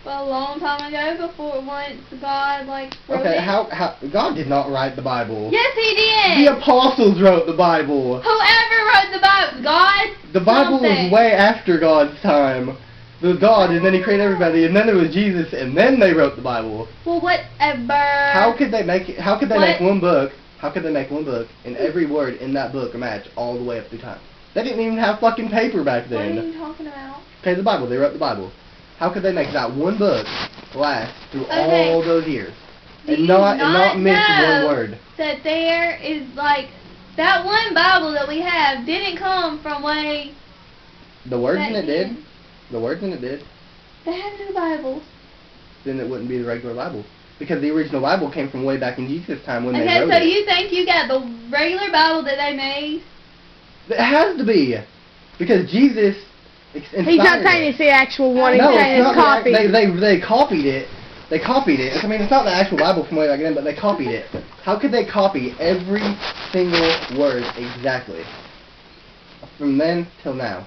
Well, a long time ago, before once God wrote Okay, it. how God did not write the Bible. Yes, He did. The apostles wrote the Bible. Whoever wrote the Bible, God. The Bible something. was way after God's time. There was God, and then He created everybody, and then there was Jesus, and then they wrote the Bible. Well, whatever. How could they make it? How could they What? make one book? How could they make one book and every word in that book match all the way up through time? They didn't even have fucking paper back What then. are you talking about? Okay, the Bible. They wrote the Bible. How could they make that one book last through Okay. all those years Do and you not miss know one word? That there is that one Bible that we have didn't come from way. The words back in it did. then. The words in it did. They have new Bibles. Then it wouldn't be the regular Bible. Because the original Bible came from way back in Jesus' time when they Okay, wrote so it. you think you got the regular Bible that they made? It has to be. Because Jesus inspired He's not saying it. it's the actual one. He's No, saying it's it's not. copied. They copied it. They copied it. I mean, it's not the actual Bible from way back then, but they copied it. How could they copy every single word exactly? From then till now.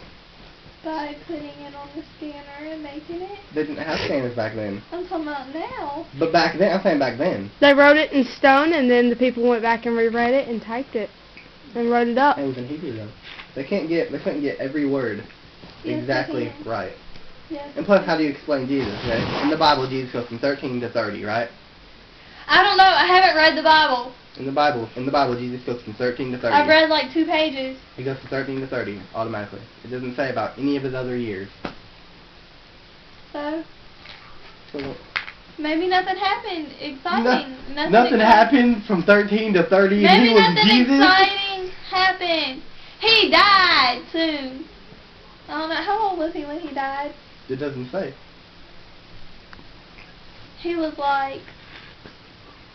By putting it on the scanner and making it? They didn't have scanners back then. I'm talking about now. But back then, I'm saying back then. They wrote it in stone, and then the people went back and reread it and typed it and wrote it up. It was in Hebrew though. They couldn't get every word Yes, exactly they can. right. Yes. And plus, how do you explain Jesus? Right? In the Bible, Jesus goes from 13 to 30, right? I don't know. I haven't read the Bible. In the Bible, Jesus goes from 13 to 30. I've read 2 pages. He goes from 13 to 30 automatically. It doesn't say about any of his other years. So So, maybe nothing happened exciting. nothing happened from 13 to 30 and Maybe he was nothing Jesus? exciting happened. He died soon. I don't know. How old was he when he died? It doesn't say. He was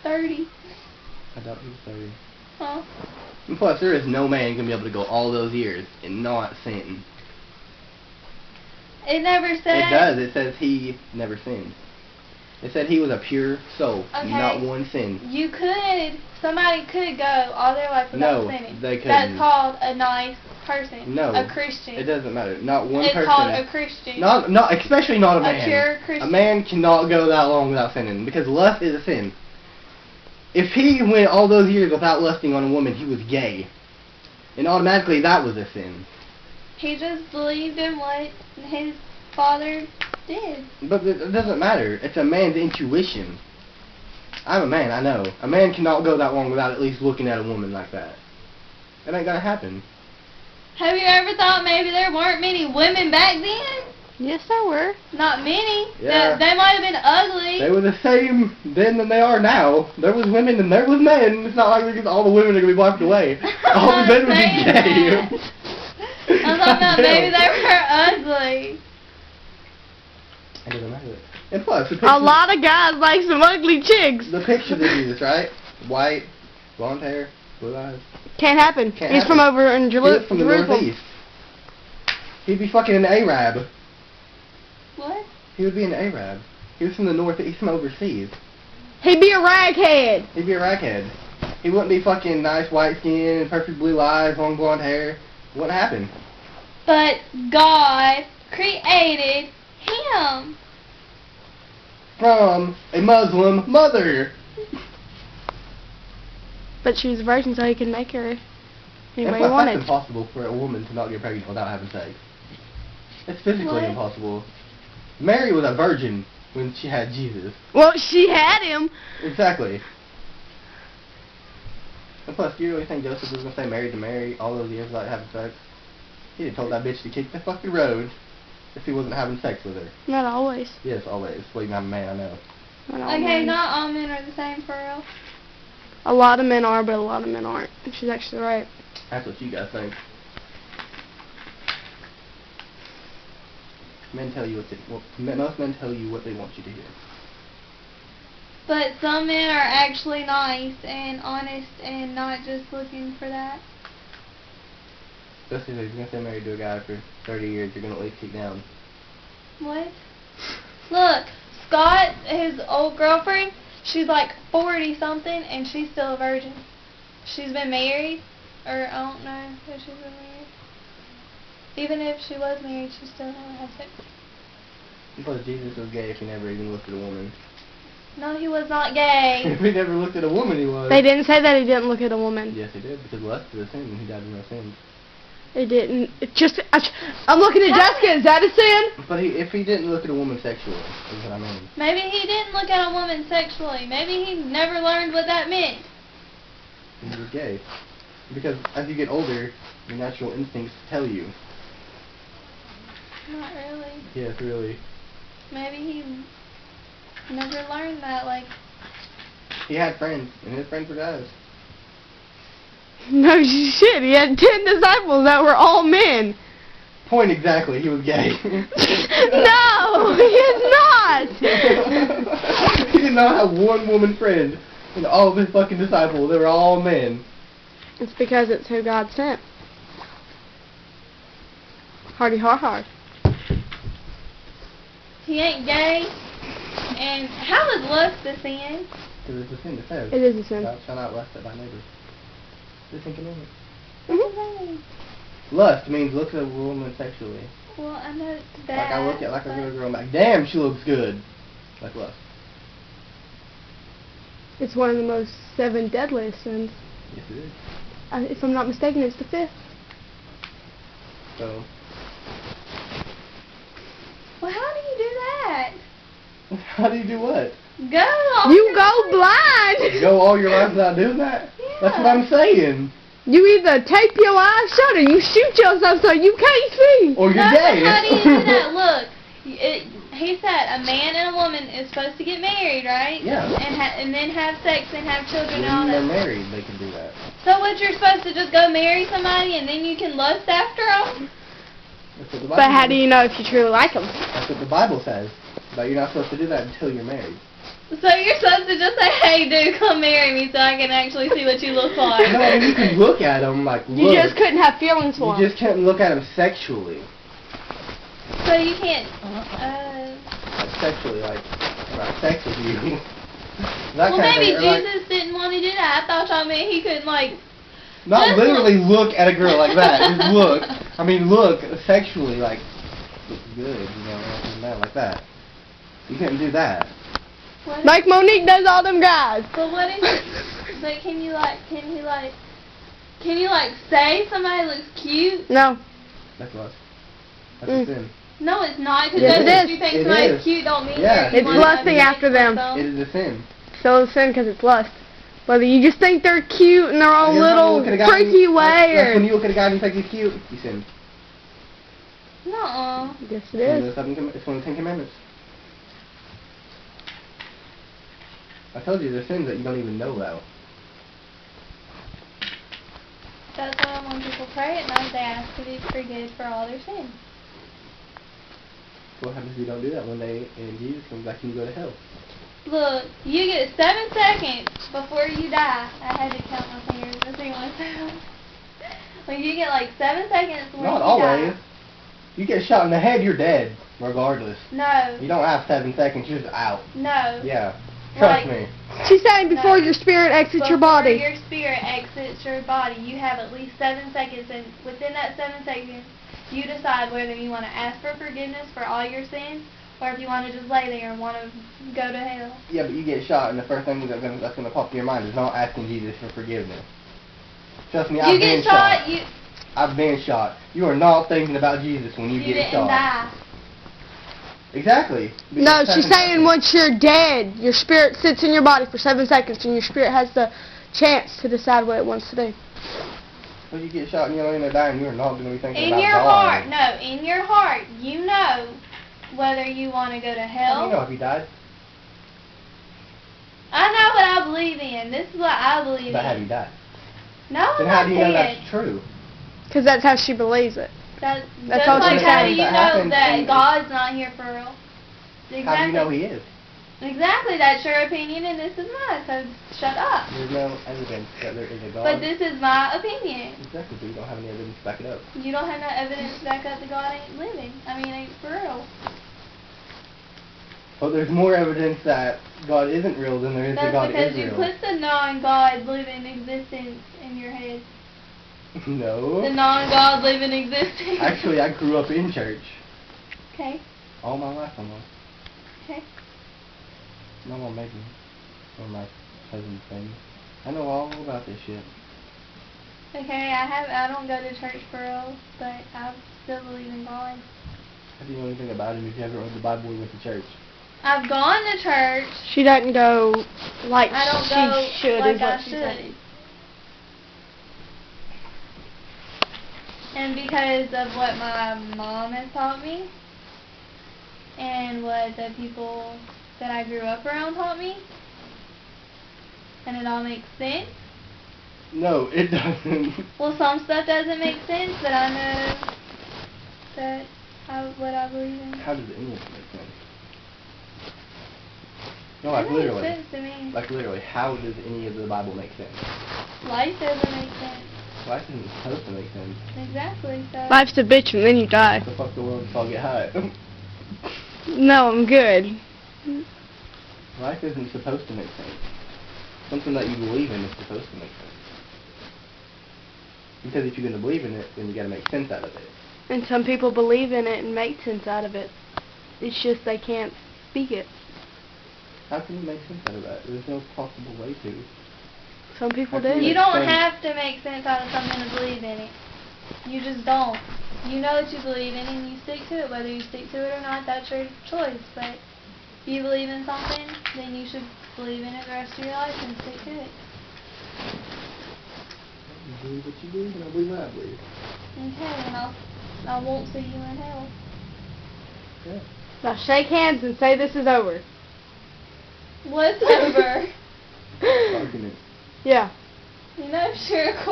30. I doubt he was 30. Huh? And plus, there is no man going to be able to go all those years and not sin. It never said. It does. It says he never sinned. It said he was a pure soul, Okay. not one sin. Somebody could go all their life without No, sinning. they couldn't. That's called a nice person. No. A Christian. It doesn't matter. Not one It's person. called a Christian. Not especially not a man. A pure Christian. A man cannot go that long without sinning because lust is a sin. If he went all those years without lusting on a woman, he was gay. And automatically that was a sin. He just believed in what his father did. But it doesn't matter. It's a man's intuition. I'm a man, I know. A man cannot go that long without at least looking at a woman like that. That ain't gonna happen. Have you ever thought maybe there weren't many women back then? Yes, there were. Not many. Yeah. They might have been ugly. They were the same then than they are now. There was women and there was men. It's not like all the women are gonna be wiped away. All the men would be gay. I'm talking about maybe they were ugly. It doesn't matter. And plus, A lot of guys like some ugly chicks. the picture of Jesus, right? White, blonde hair, blue eyes. Can't happen. Can't He's happen. from over in He was from the Jerusalem. Northeast. He'd be fucking an Arab. What? He would be an Arab. He was from the Northeast, from overseas. He'd be a raghead. He'd be a raghead. He wouldn't be fucking nice white skin, perfect blue eyes, long blonde hair. Wouldn't happen. But God created him. From a Muslim mother. But she was a virgin, so he could make her And any way he plus, wanted. that's impossible for a woman to not get pregnant without having sex. It's physically What? impossible. Mary was a virgin when she had Jesus. Well, she had him. Exactly. And plus, do you really think Joseph was going to stay married to Mary all those years without having sex? He'd have told that bitch to kick the fucking road if he wasn't having sex with her. Not always. Yes, always. Well, I'm a man, I know. Not all Okay, men. not all men are the same for real. A lot of men are, but a lot of men aren't. She's actually right. That's what you guys think. Men tell you most men tell you what they want you to hear. But some men are actually nice and honest and not just looking for that. Especially if you're going to stay married to a guy for 30 years, you're going to at least kick down. What? Look, Scott, his old girlfriend, she's 40 something and she's still a virgin. She's been married, or I don't know if she's been married. Even if she was married, she still don't have sex. Because Jesus was gay if he never even looked at a woman. No, he was not gay. If he never looked at a woman, he was. They didn't say that he didn't look at a woman. Yes, he did, because lust is a sin, and he died in no sins. They didn't. It just. I'm looking at Jessica. Is that a sin? But if he didn't look at a woman sexually, is what I mean. Maybe he didn't look at a woman sexually. Maybe he never learned what that meant. He was gay. Because as you get older, your natural instincts tell you. Not really. Yes, really. Maybe he never learned that, like... He had friends, and his friends were guys. No shit. He had 10 disciples that were all men. Point exactly, he was gay. No, he is not. He did not have one woman friend, and all of his fucking disciples, they were all men. It's because it's who God sent. Hardy har har. He ain't gay. And how is lust a sin? Because it's a sin, it says. It is a sin. Thou shalt not lust at thy neighbor. It's in commandment. Mhm. Lust means look at a woman sexually. Well, I know it's Like bad. I look at like a but- good girl, I'm like, damn, she looks good. Like lust. It's one of the most 7 deadliest sins. Yes, it is. If I'm not mistaken, it's the 5th. So, Well, how do you do that? how do you do what? Go all You your go life. blind. Go all your life without doing that? Yeah. That's what I'm saying. You either tape your eyes shut or you shoot yourself so you can't see. Or you're No, gay. but how do you do that? Look, he said a man and a woman is supposed to get married, right? Yeah. And then have sex and have children and all When they're that. married, they can do that. So what, you're supposed to just go marry somebody and then you can lust after them? That's what the Bible But how do says. you know if you truly like them? That's what the Bible says. But you're not supposed to do that until you're married. So you're supposed to just say, hey dude, come marry me so I can actually see what you look like. No, I mean, you can look at them like, You look. just couldn't have feelings for You them. just can't look at them sexually. So you can't, Like sexually, like sex with you. That well kind maybe of thing. Or, like, Jesus didn't want to do that. I thought y'all meant he couldn't like, not just literally look at a girl like that. Just look. I mean, look sexually, like, look good, you know, like that. You couldn't do that. what Like Monique does all them guys. but what is, but can you say somebody looks cute? No. That's lust. That's Mm. a sin. No, it's not, because Yes, just it because is. you think It somebody's is. cute don't mean Yeah. that you It's wanna lusting have after sex them. with It is a sin. Still a sin because it's lust. Whether you just think they're cute in their own Like, little look at a guy and freaky you- way, like or when you look at a guy and you think he's cute, you sin. Nuh-uh. yes, it It's is. it's one of the 10 Commandments. I told you there's sins that you don't even know about. That's why when people pray at night, they ask to be forgiven for all their sins. What happens if you don't do that one day and Jesus comes back and you go to hell? Look, you get 7 seconds before you die. I had to count my fingers. Let's see what sounds. When you get like 7 seconds before Not you always. die. You get shot in the head, you're dead, regardless. No. You don't have 7 seconds, you're just out. No. Yeah. Trust Like- me. She's saying before No. your spirit exits your Before body. your spirit exits your body, you have at least 7 seconds, and within that 7 seconds, you decide whether you want to ask for forgiveness for all your sins, or if you want to just lay there and want to go to hell. Yeah, but you get shot, and the first thing that's going to pop in your mind is not asking Jesus for forgiveness. Trust me, You I've get been shot, I've been shot. You are not thinking about Jesus when you you get didn't shot. die. Exactly. But No, it's she's 7 saying seconds. once you're dead, your spirit sits in your body for 7 seconds, and your spirit has the chance to decide what it wants to do. When you get shot and you're going to die and you're not going to be thinking In about your God. heart, no, in your heart, you know whether you want to go to How hell. do you know if you died? I know what I believe in. This is what I believe But have in. you died? No, I'm Then how not do you know saying. that's true? Because that's how she believes it. That's That's just all like she's how do saying. you That know happens that and- God's not here for real? Exactly. How do you know he is? Exactly, that's your opinion and this is mine, so shut up. There's no evidence that there is a God. But this is my opinion. Exactly, but you don't have any evidence to back it up. You don't have no evidence to back up that God ain't living. I mean, ain't for real. But there's more evidence that God isn't real than there is that That's God because is you real. put the non-God living existence in your head. The No. non-God living existence. Actually, I grew up in church. Okay. All my life I know. Okay. My mom made me. Or my cousin's made me. I know all about this shit. Okay, I don't go to church for real, but I still believe in God. How do you know anything about him if you haven't read the Bible or went to church? I've gone to church. She doesn't go like I don't she go should. like is what I she should. said. And because of what my mom has taught me, and what the people that I grew up around taught me, and it all makes sense. No, it doesn't. Well, some stuff doesn't make sense, but I know that what I believe in. How does any of it make sense? No, It like makes literally. sense to me. Like literally, how does any of the Bible make sense? Life doesn't make sense. Life isn't supposed to make sense. Exactly. So. Life's a bitch and then you die. The fuck the world if I get high. No, I'm good. Life isn't supposed to make sense. Something that you believe in is supposed to make sense. Because if you're going to believe in it, then you got to make sense out of it. And some people believe in it and make sense out of it. It's just they can't speak it. How can you make sense out of that? There's no possible way to. Some people How can do. You don't Explain. have to make sense out of something to believe in it. You just don't. You know what you believe in and you stick to it. Whether you stick to it or not, that's your choice. But if you believe in something, then you should believe in it the rest of your life and stick to it. You believe what you believe, and I believe what I believe. Okay, and I won't see you in hell. Yeah. Now shake hands and say this is over. What's over? Argument. Yeah. You know, sure, of course.